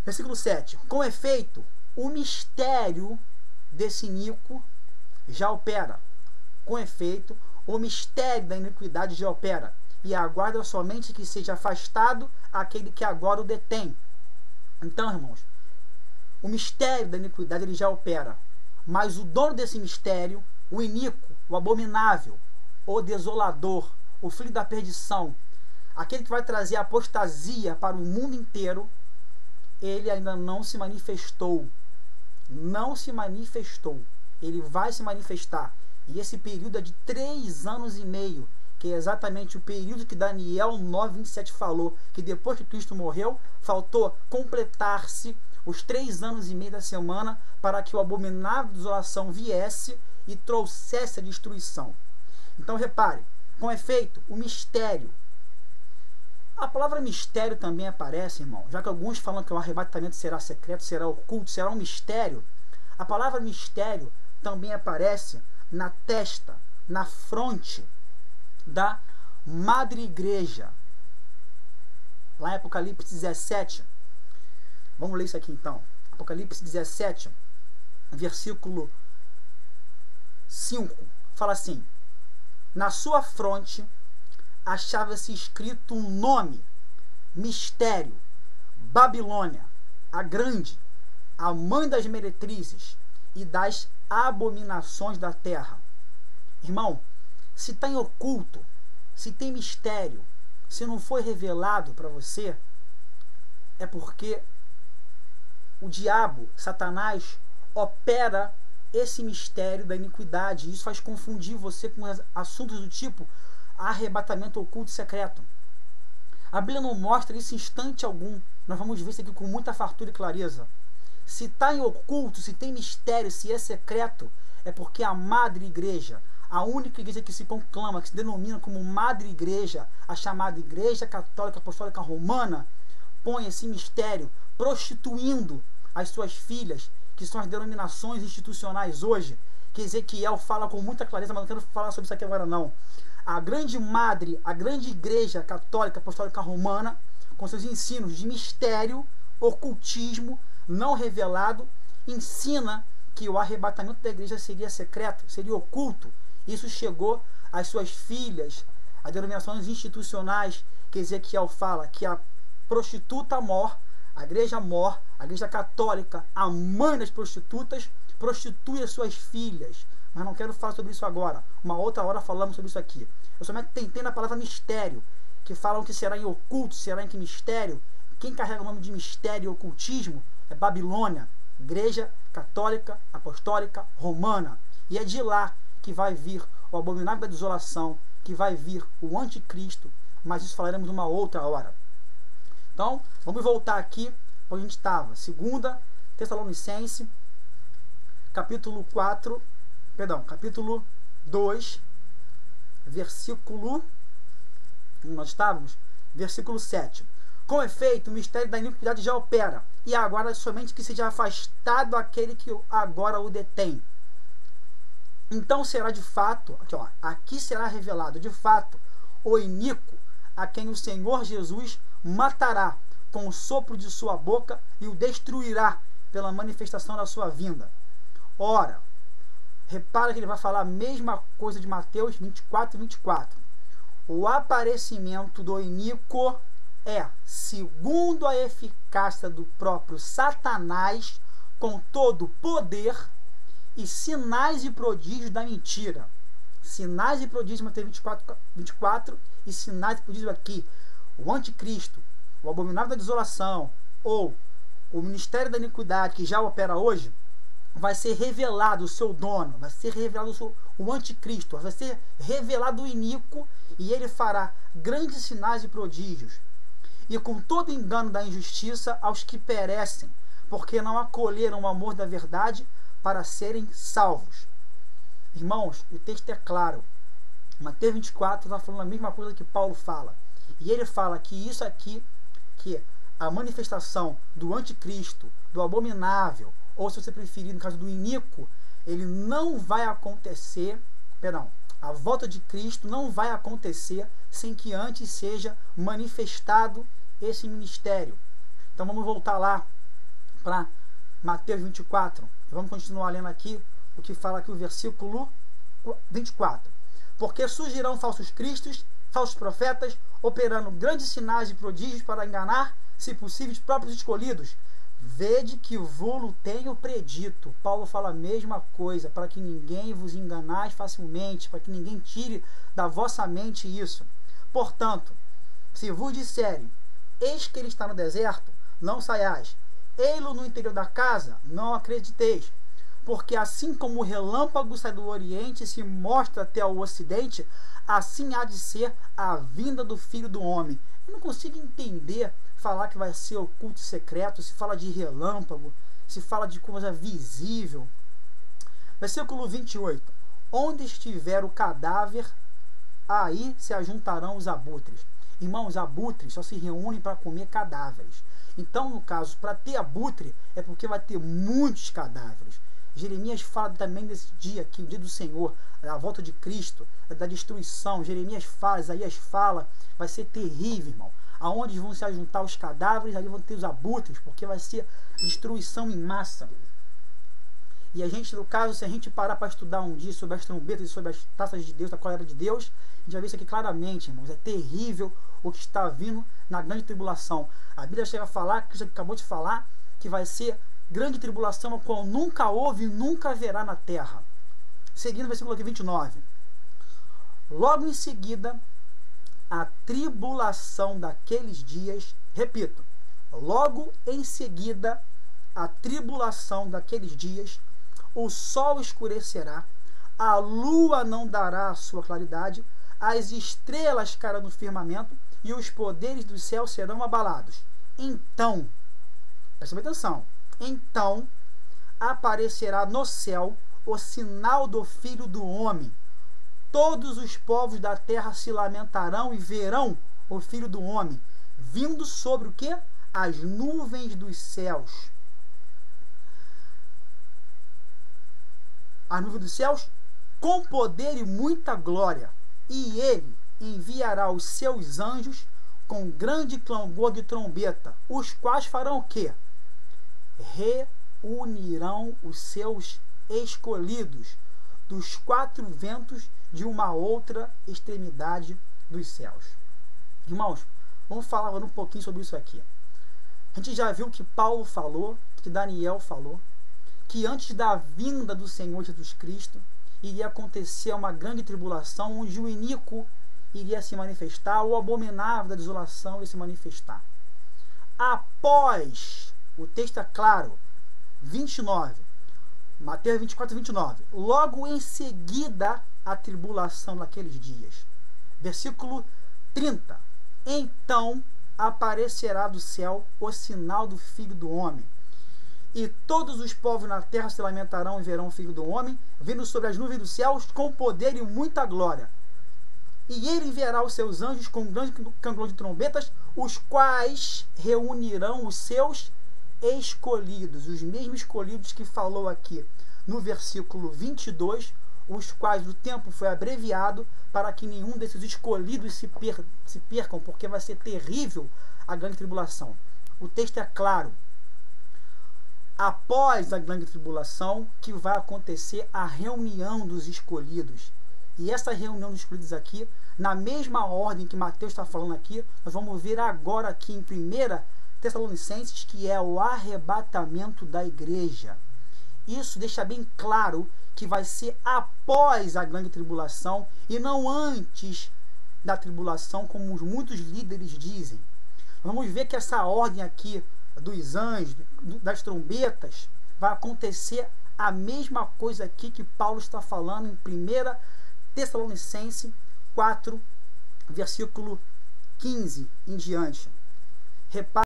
Versículo 7. Com efeito, o mistério desse iníquo já opera. Com efeito, o mistério da iniquidade já opera. E aguarda somente que seja afastado aquele que agora o detém. Então, irmãos, o mistério da iniquidade ele já opera. Mas o dono desse mistério, o iníquo, o abominável, o desolador, o filho da perdição, aquele que vai trazer a apostasia para o mundo inteiro, ele ainda não se manifestou. Não se manifestou. Ele vai se manifestar. E esse período é de 3 anos e meio, que é exatamente o período que Daniel 9:27 falou, que depois que Cristo morreu, faltou completar-se os 3 anos e meio da semana para que o abominável de desolação viesse e trouxesse a destruição. Então repare, com efeito, o mistério. A palavra mistério também aparece, irmão, já que alguns falam que o arrebatamento será secreto, será oculto, será um mistério. A palavra mistério também aparece na testa, na fronte da Madre Igreja. Lá em Apocalipse 17, vamos ler isso aqui então. Apocalipse 17, versículo 5, fala assim: na sua fronte achava-se escrito um nome, mistério, Babilônia, a grande, a mãe das meretrizes e das abominações da terra. Irmão, se está em oculto, se tem mistério, se não foi revelado para você, é porque o diabo, Satanás, opera esse mistério da iniquidade. Isso faz confundir você com assuntos do tipo arrebatamento oculto e secreto. A Bíblia não mostra isso em instante algum. Nós vamos ver isso aqui com muita fartura e clareza. Se está em oculto, se tem mistério, se é secreto, é porque a Madre Igreja, a única igreja que se conclama, que se denomina como Madre Igreja, a chamada Igreja Católica Apostólica Romana, põe esse mistério prostituindo as suas filhas, que são as denominações institucionais hoje, que Ezequiel fala com muita clareza, mas não quero falar sobre isso aqui agora não. A grande Madre, a grande Igreja Católica Apostólica Romana, com seus ensinos de mistério, ocultismo, não revelado, ensina que o arrebatamento da igreja seria secreto, seria oculto. Isso chegou às suas filhas, às denominações institucionais, que Ezequiel fala que a prostituta mor, a igreja católica, a mãe das prostitutas, prostitui as suas filhas. Mas não quero falar sobre isso agora. Uma outra hora falamos sobre isso aqui. Eu somente tentei na palavra mistério, que falam que será em oculto, será em que mistério. Quem carrega o nome de mistério e ocultismo é Babilônia, Igreja Católica Apostólica Romana. E é de lá que vai vir o abominável da desolação, que vai vir o anticristo, mas isso falaremos numa outra hora. Então, vamos voltar aqui onde a gente estava. 2 Tessalonicenses, capítulo 2, versículo... nós estávamos? Versículo 7. Com efeito, o mistério da iniquidade já opera, e agora somente que seja afastado aquele que agora o detém. Então será de fato, aqui será revelado de fato o iníquo, a quem o Senhor Jesus matará com o sopro de sua boca e o destruirá pela manifestação da sua vinda. Ora, repara que ele vai falar a mesma coisa de Mateus 24:24. O aparecimento do iníquo é segundo a eficácia do próprio Satanás, com todo o poder e sinais e prodígios da mentira. Sinais e prodígios, Mateus 24, e sinais e prodígios aqui. O anticristo, o abominável da desolação, ou o ministério da iniquidade, que já opera hoje, vai ser revelado o seu dono, vai ser revelado o anticristo, vai ser revelado o iníquo, e ele fará grandes sinais e prodígios. E com todo engano da injustiça aos que perecem, porque não acolheram o amor da verdade para serem salvos. Irmãos, o texto é claro. Mateus 24 está falando a mesma coisa que Paulo fala. E ele fala que isso aqui, que a manifestação do anticristo, do abominável, ou se você preferir, no caso do iníquo, ele não vai acontecer, a volta de Cristo não vai acontecer sem que antes seja manifestado esse ministério. Então vamos voltar lá para Mateus 24. Vamos continuar lendo aqui o que fala aqui o versículo 24. Porque surgirão falsos cristos, falsos profetas, operando grandes sinais e prodígios para enganar, se possível, os próprios escolhidos. Vede que vou-lo tenho predito. Paulo fala a mesma coisa, para que ninguém vos enganais facilmente, para que ninguém tire da vossa mente isso. Portanto, se vos disserem, eis que ele está no deserto, não saiais. Ei-lo no interior da casa, não acrediteis. Porque assim como o relâmpago sai do oriente e se mostra até o ocidente, assim há de ser a vinda do Filho do Homem. Eu não consigo entender falar que vai ser oculto e secreto, se fala de relâmpago, se fala de coisa visível. Versículo 28. Onde estiver o cadáver, aí se ajuntarão os abutres. Irmãos, abutres só se reúnem para comer cadáveres. Então, no caso, para ter abutre, é porque vai ter muitos cadáveres. Jeremias fala também desse dia aqui, o dia do Senhor, da volta de Cristo, da destruição. Jeremias fala, Isaías fala, vai ser terrível, irmão. Aonde vão se ajuntar os cadáveres, ali vão ter os abutres, porque vai ser destruição em massa. E a gente, no caso, se a gente parar para estudar um dia sobre as trombetas e sobre as taças de Deus, da cólera de Deus, a gente vai ver isso aqui claramente, irmãos. É terrível o que está vindo na grande tribulação. A Bíblia chega a falar, que Cristo acabou de falar, que vai ser grande tribulação, a qual nunca houve e nunca haverá na terra. Seguindo o versículo aqui 29. Logo em seguida, a tribulação daqueles dias, repito, logo em seguida, a tribulação daqueles dias, o sol escurecerá, a lua não dará a sua claridade, as estrelas cairão no firmamento e os poderes do céu serão abalados. Então, presta atenção, então aparecerá no céu o sinal do Filho do Homem. Todos os povos da terra se lamentarão e verão o Filho do Homem, vindo sobre o quê? As nuvens dos céus. As nuvens dos céus, com poder e muita glória. E ele enviará os seus anjos com grande clangor de trombeta, os quais farão o quê? Reunirão os seus escolhidos dos quatro ventos de uma outra extremidade dos céus. Irmãos, vamos falar um pouquinho sobre isso aqui. A gente já viu que Paulo falou, que Daniel falou, que antes da vinda do Senhor Jesus Cristo iria acontecer uma grande tribulação, onde o iníquo iria se manifestar, o abominável da desolação iria se manifestar. Após, o texto é claro, 29, Mateus 24, 29, logo em seguida a tribulação naqueles dias. Versículo 30, então aparecerá do céu o sinal do Filho do Homem, e todos os povos na terra se lamentarão e verão o Filho do Homem, vindo sobre as nuvens dos céus com poder e muita glória. E ele enviará os seus anjos com um grande clangor de trombetas, os quais reunirão os seus escolhidos, os mesmos escolhidos que falou aqui no versículo 22, os quais o tempo foi abreviado para que nenhum desses escolhidos se percam, porque vai ser terrível a grande tribulação. O texto é claro. Após a grande tribulação, que vai acontecer a reunião dos escolhidos. E essa reunião dos escolhidos aqui, na mesma ordem que Mateus está falando aqui, nós vamos ver agora aqui em 1 Tessalonicenses, que é o arrebatamento da igreja. Isso deixa bem claro que vai ser após a grande tribulação e não antes da tribulação, como muitos líderes dizem. Vamos ver que essa ordem aqui dos anjos, das trombetas, vai acontecer a mesma coisa aqui que Paulo está falando em 1 Tessalonicenses 4, versículo 15 em diante. Repare